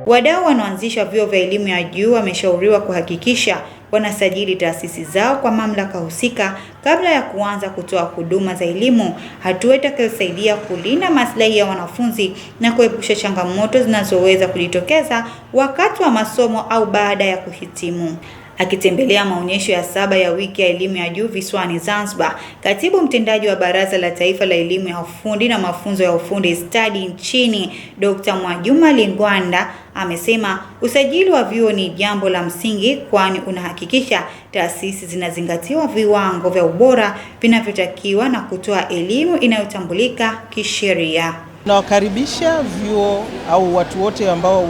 Wadau wanaoanzisha vyuo vya elimu ya juu wameshauriwa kuhakikisha wanasajili taasisi zao kwa mamlaka husika kabla ya kuanza kutoa huduma za elimu, hatua itakayosaidia kulinda maslahi ya wanafunzi na kuepusha changamoto zinazoweza kujitokeza wakati wa masomo au baada ya kuhitimu. Akitembelea maonyesho ya 7 ya wiki ya elimu ya juu visiwani Zanzibar, Katibu Mtendaji wa Baraza la Taifa la Elimu ya Ufundi na Mafunzo ya Ufundi Stadi nchini, Dr. Mwajuma Lingwanda, amesema usajili wa vyuo ni jambo la msingi, kwani unahakikisha taasisi zinazingatiwa viwango vya ubora vinavyotakiwa na kutoa elimu inayotambulika kisheria. Nawakaribisha vyuo au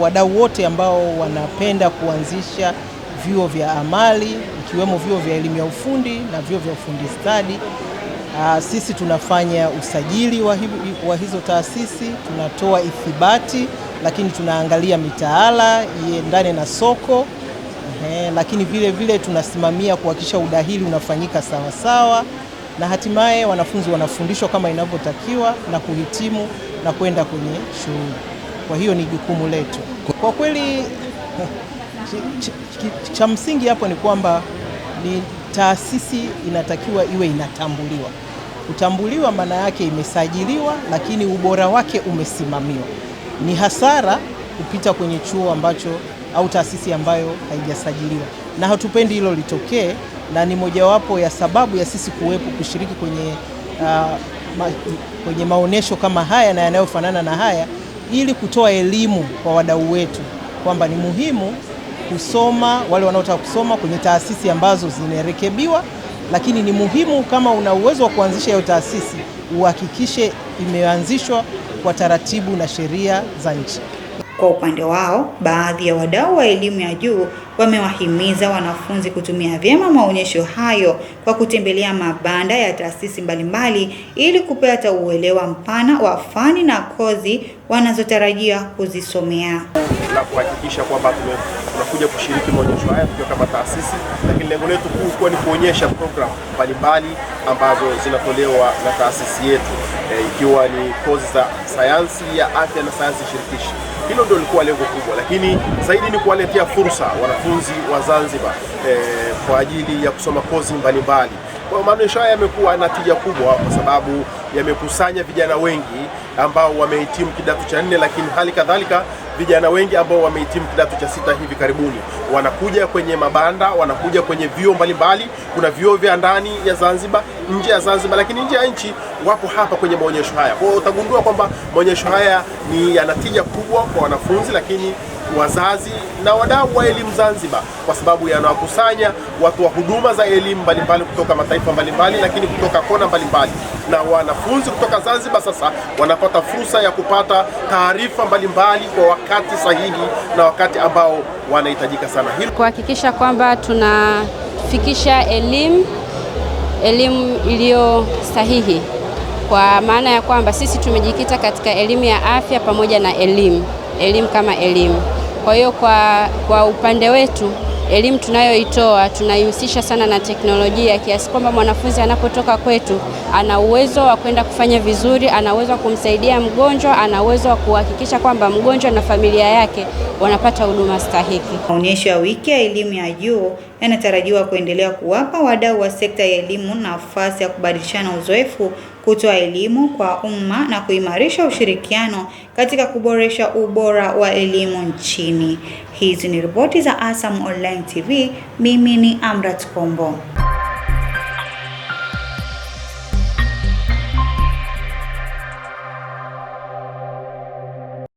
wadau wote ambao wanapenda kuanzisha vyuo vya amali, ikiwemo vyuo vya elimu ya ufundi na vyuo vya ufundi stadi. Sisi tunafanya usajili wa hizo taasisi, tunatoa ithibati, lakini tunaangalia mitaala iendane na soko, lakini vile tunasimamia kuhakikisha udahili unafanyika sawa sawa, na hatimaye wanafunzi wanafundishwa kama inavyotakiwa na kuhitimu na kwenda kwenye shughuli. Kwa hiyo ni jukumu letu. Kwa kweli cha msingi hapo ni kwamba ni taasisi inatakiwa iwe inatambuliwa. Kutambuliwa maana yake imesajiliwa, lakini ubora wake umesimamiwa. Ni hasara kupita kwenye chuo ambacho au taasisi ambayo haijasajiliwa, na hatupendi hilo litokee, na ni mojawapo ya sababu ya sisi kushiriki kwenye maonesho kama haya na yanayofanana na haya, ili kutoa elimu kwa wadau wetu kwamba ni muhimu kusoma, wale wanaotaka kusoma kwenye taasisi ambazo zimerekebiwa, lakini ni muhimu kama una uwezo wa kuanzisha hiyo taasisi uhakikishe imeanzishwa kwa taratibu na sheria za nchi. Kwa upande wao, baadhi ya wadau wa elimu ya juu wamewahimiza wanafunzi kutumia vyema maonyesho hayo kwa kutembelea mabanda ya taasisi mbalimbali ili kupata uelewa mpana wa fani na kozi wanazotarajia kuzisomea. Na kuhakikisha kwamba tunakuja kushiriki maonyesho haya tukiwa kama taasisi, lakini lengo letu kuu ni kuonyesha program mbalimbali ambazo zinatolewa na taasisi yetu, ikiwa ni kozi za sayansi ya afya na sayansi shirikishi. Hilo ndio lilikuwa lengo kubwa, lakini zaidi ni kuwaletea fursa wanafunzi wa Zanzibar kwa ajili ya kusoma kozi mbalimbali. Kwa maonyesho haya yamekuwa na tija kubwa kwa sababu yamekusanya vijana wengi ambao wamehitimu kidato cha 4, lakini hali kadhalika vijana wengi ambao wamehitimu kidato cha 6 hivi karibuni wanakuja kwenye mabanda, wanakuja kwenye vyuo mbalimbali. Kuna vyuo vya ndani ya Zanzibar, nje ya Zanzibar, lakini nje ya nchi wapo hapa kwenye maonyesho haya. Kwa hiyo utagundua kwamba maonyesho haya ni yana tija kubwa kwa wanafunzi, lakini wazazi na wadau wa elimu Zanzibar, kwa sababu yanawakusanya watu wa huduma za elimu mbalimbali kutoka mataifa mbalimbali, lakini kutoka kona mbalimbali, na wanafunzi kutoka Zanzibar sasa wanapata fursa ya kupata taarifa mbalimbali kwa wakati sahihi na wakati ambao wanahitajika sana. Hili kuhakikisha kwamba tunafikisha elimu iliyo sahihi, kwa maana ya kwamba sisi tumejikita katika elimu ya afya pamoja na elimu kama elimu. Kwa hiyo kwa upande wetu elimu tunayoitoa tunaihusisha sana na teknolojia, kiasi kwamba mwanafunzi anapotoka kwetu ana uwezo wa kwenda kufanya vizuri, ana uwezo wa kumsaidia mgonjwa, ana uwezo wa kuhakikisha kwamba mgonjwa na familia yake wanapata huduma stahiki. Maonyesho ya wiki ya elimu ya juu yanatarajiwa kuendelea kuwapa wadau wa sekta ya elimu nafasi ya kubadilishana uzoefu, kutoa elimu kwa umma na kuimarisha ushirikiano katika kuboresha ubora wa elimu nchini. Hizi ni ripoti za ASAM Online TV. Mimi ni Amrat Kombo.